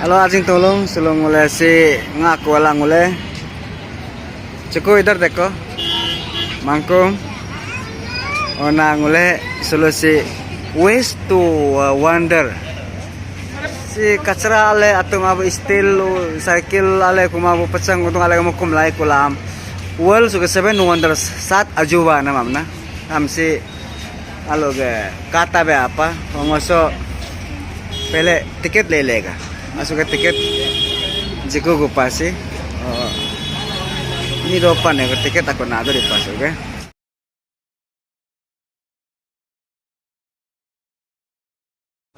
Halo आजिंग तोलुंग सुलुंग मुले से ngaku alang मुले cukup इधर देखो mangkung ona ngule solusi waste to wonder si kacra ale atau mabu steel cycle ale kumabu pecang untung ale kamu kumlai kulam world suka 7 wonders 7 ajuba namamna ham si alo ge kata be apa ngoso pele tiket le lega masuk ke tiket jiko gue pasti ini depan ya tiket aku nado di pas oke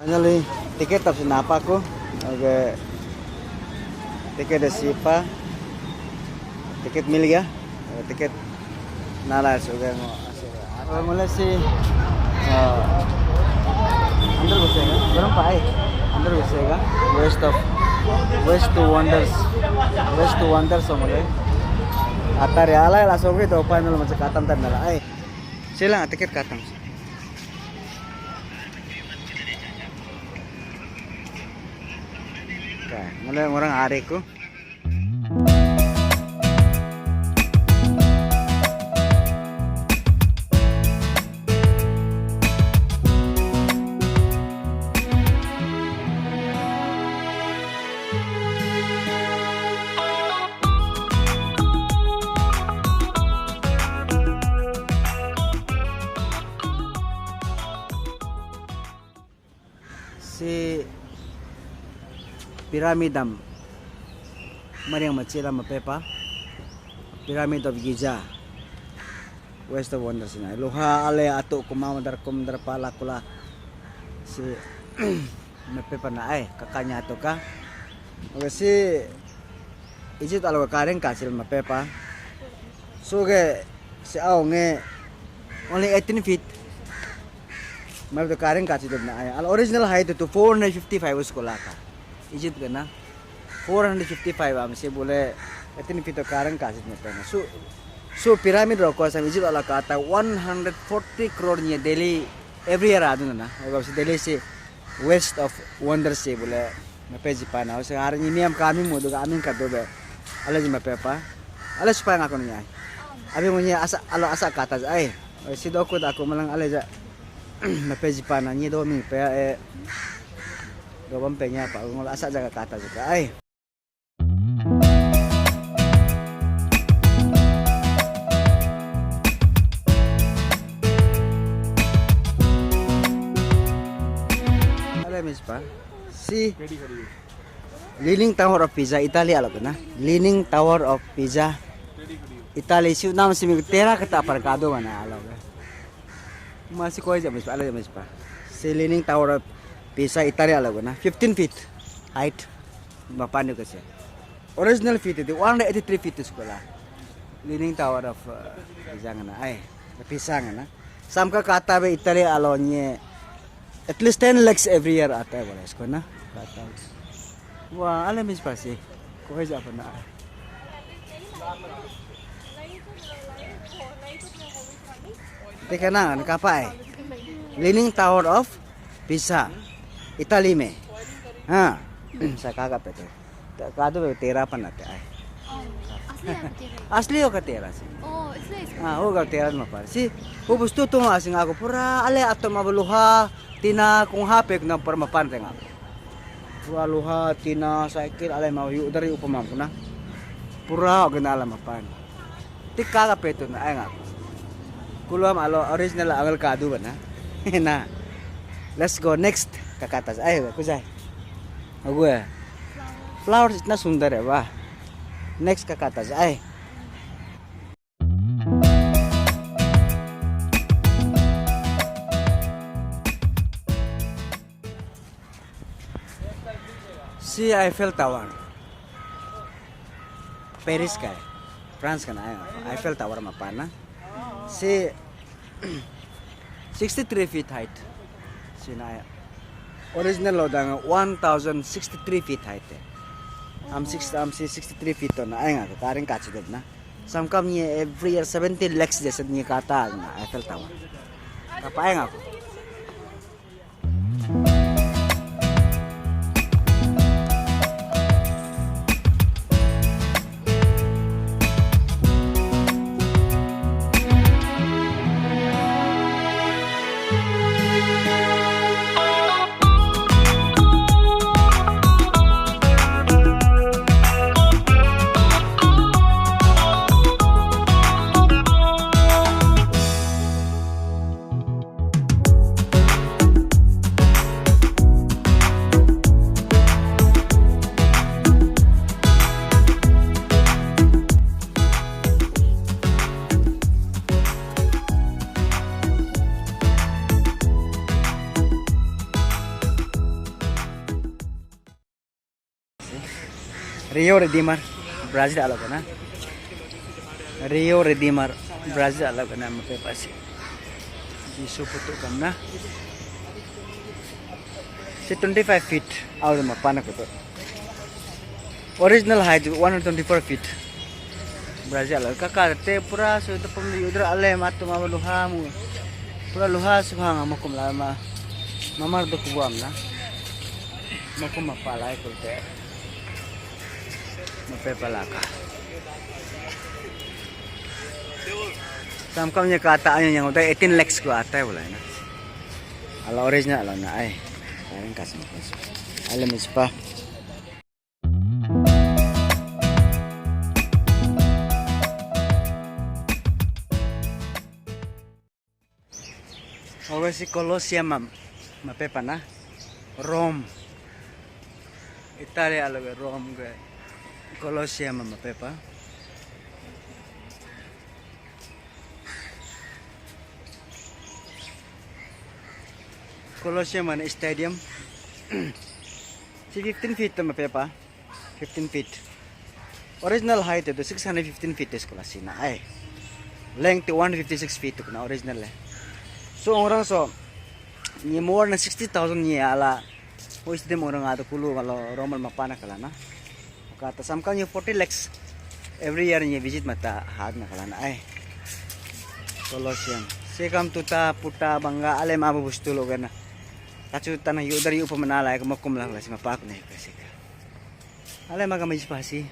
hanya li tiket tapi napa aku oke tiket ada siapa tiket milik ya tiket nalas oke mau mulai sih अंदर घुसेगा गरम पाए अंदर घुसेगा waste to wonders समोले आता रे आला ला सोगे तो फाइनल म्हणजे कातम तर नला ए चला तिकीट कातम काय मला orang areku si piramidam mariang macila mapepa pyramid of Giza west of wonders na luha ale ato kumamandar kumandar pala kula si mapepa na ay kakanya ato ka kasi ijit alo kareng kasil mapepa so ge si aonge only 18 feet मैं तो कारण काची तो ना आया original height तो 455 उसको लाका इजिप्ट का ना 455 हमसे बोले इतनी फिर तो कारण काची में पहना सो पिरामिड रॉक को सब इजिप्ट वाला कहता 140 करोड़ ये दिल्ली एवरी ईयर आदू ना और अब दिल्ली से वेस्ट ऑफ वंडर से बोले मैं पे जिपाना उसे आर ये मियाम कामी मोदो कामी कर दो बे अलग मैं पे पा अलग supaya ngaku nih abi मुझे asa kata ay si doko aku malang अलग Mapeji pa na niya do mi pa do bang penya pa ngol asa jaga kata juga ay Alamis pa si Leaning Tower of Pisa Italia alam na Leaning Tower of Pisa Italia si nama si tera kata parkado mana alam masih kau aja mas pa Leaning Tower of Pisa Italia lagu na 15 feet height bapak ni kasi original feet itu 183 feet sekolah Leaning Tower of Pisa na ay Pisa na samka kata be Italia alonye at least 10 lakhs every year ata wala isko na kata wah alam mas pa si kau aja apa na Teka na, nakapay. Leaning Tower of Pisa. Italy में. हाँ. Sa kagap ito. Kado tera pa natin ay. असली होगा तेरा से हाँ होगा तेरा में पर सी वो बस्तु तुम आसिंग आको पूरा अले अतो माबलुहा tina kung hapek na पर mapan tenga पूरा luha tina साइकिल अले माव यू उधर ही उपमाम ना पूरा गनाला mapan tik kagap ito na ay nga kulam alo original angal kadu ba na na let's go next kakatas ay kusay agwe flowers itna sundar hai wah next kakatas ay si Eiffel Tower Paris ka France ka na Eiffel Tower mapana si 63 feet height sinaya original lo dang 1063 feet height am 63 feet na ay nga karing kachidad na samkam niya every year 70 lakhs jasad niya kata na Eiffel Tower kapay nga ko sih. Rio Redeemer Brazil alam ka na. Rio Redeemer Brazil alam ka na mapepa sih. Isu putuk kam na. Si 25 feet out of mapana ko to. Original height 124 feet. Brazil kakarte pura so to pamli udra ale matu maluha mu. Pura luha subhang makum lama. Mamar do kuam na. Makum mapalay ko te. Mapepalaka. Samkamnya kata yang udah 18 lakhs ko ata wala na. Ala original ala na ay. Karen kasih mas. Alam pa. Oke si Colosseum mapepa na. Rome. Italia ala Rome ke. Colosseum mapepa. Colosseum and Stadium. Si 15 feet mapepa. 15 feet. Original height ito 615 feet is Colosseum na ay. Length 156 feet ito na original eh. So orang so ni more na 60,000 ni ala. O isde mo orang ato kulu kalau Roman mapana kala na. Kata samkan yung 40 lakhs every year ni visit mata had na kala na ay. Colosseum. Sekam tuta puta bangga ale mabu bustulo gana. Kacutan yung dari upamanala ay kumakum lang kasi mapak na kasi ka. Ale magamay spasi.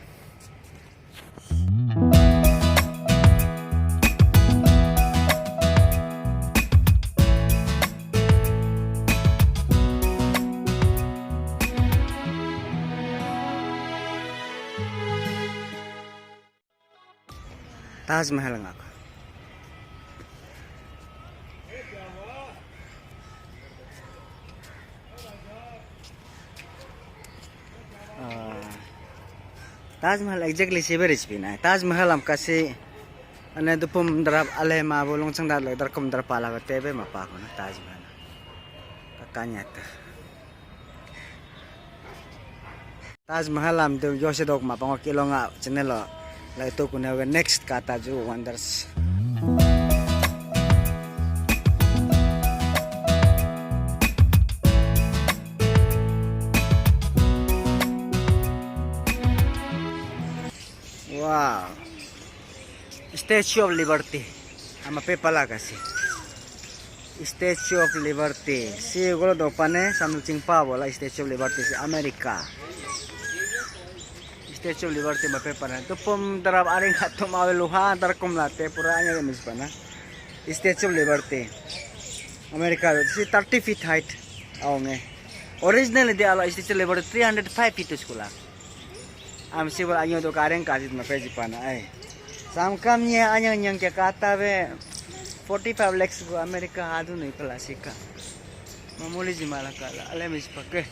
Taj Mahal nga ako. Taj Mahal exactly severage pin ay. Taj Mahal am kasi ane dupum darab ale ma bolong sang dalay darkom darpala ko tebe mapako na Taj Mahal. Kakanya ta. Taj Mahal am do yose dog mapang kilo nga channel la ito ko na next kata jo wonders. Wow. Statue of Liberty. Ama pepala kasi. Statue of Liberty. Si gulo do pane samluching pa bola Statue of Liberty si Amerika. Statue of Liberty mapepana. To pum darab aring hato maweluha darkom late pura anya gamis pana. Statue of Liberty. Amerika si 30 feet height. Aonge. Originally di ala Statue of Liberty 305 feet skula. Am sibol anyo do kareng kasit mapeji pana ay. Samkamnya anyo nyang kya kata be 45 lakhs go Amerika hadu nei klasika. Mamuli jimala kala alemis pakke.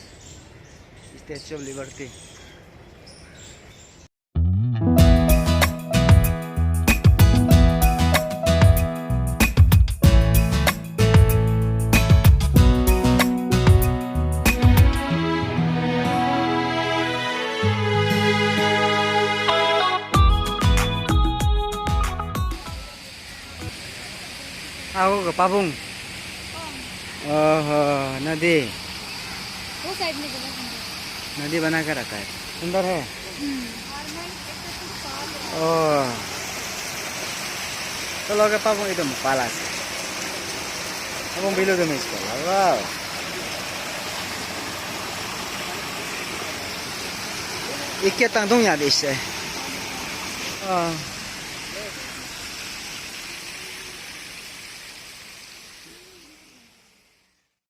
Statue of Liberty. Aku ke Pabung. Oh, नदी. वो साइड में बना है। नदी बना कर रखा है। सुंदर है। Oh. Kalau ke Pabung itu palas. Pabung bilu demi sekolah. Wow. Ikat tangtung ya deh. Oh.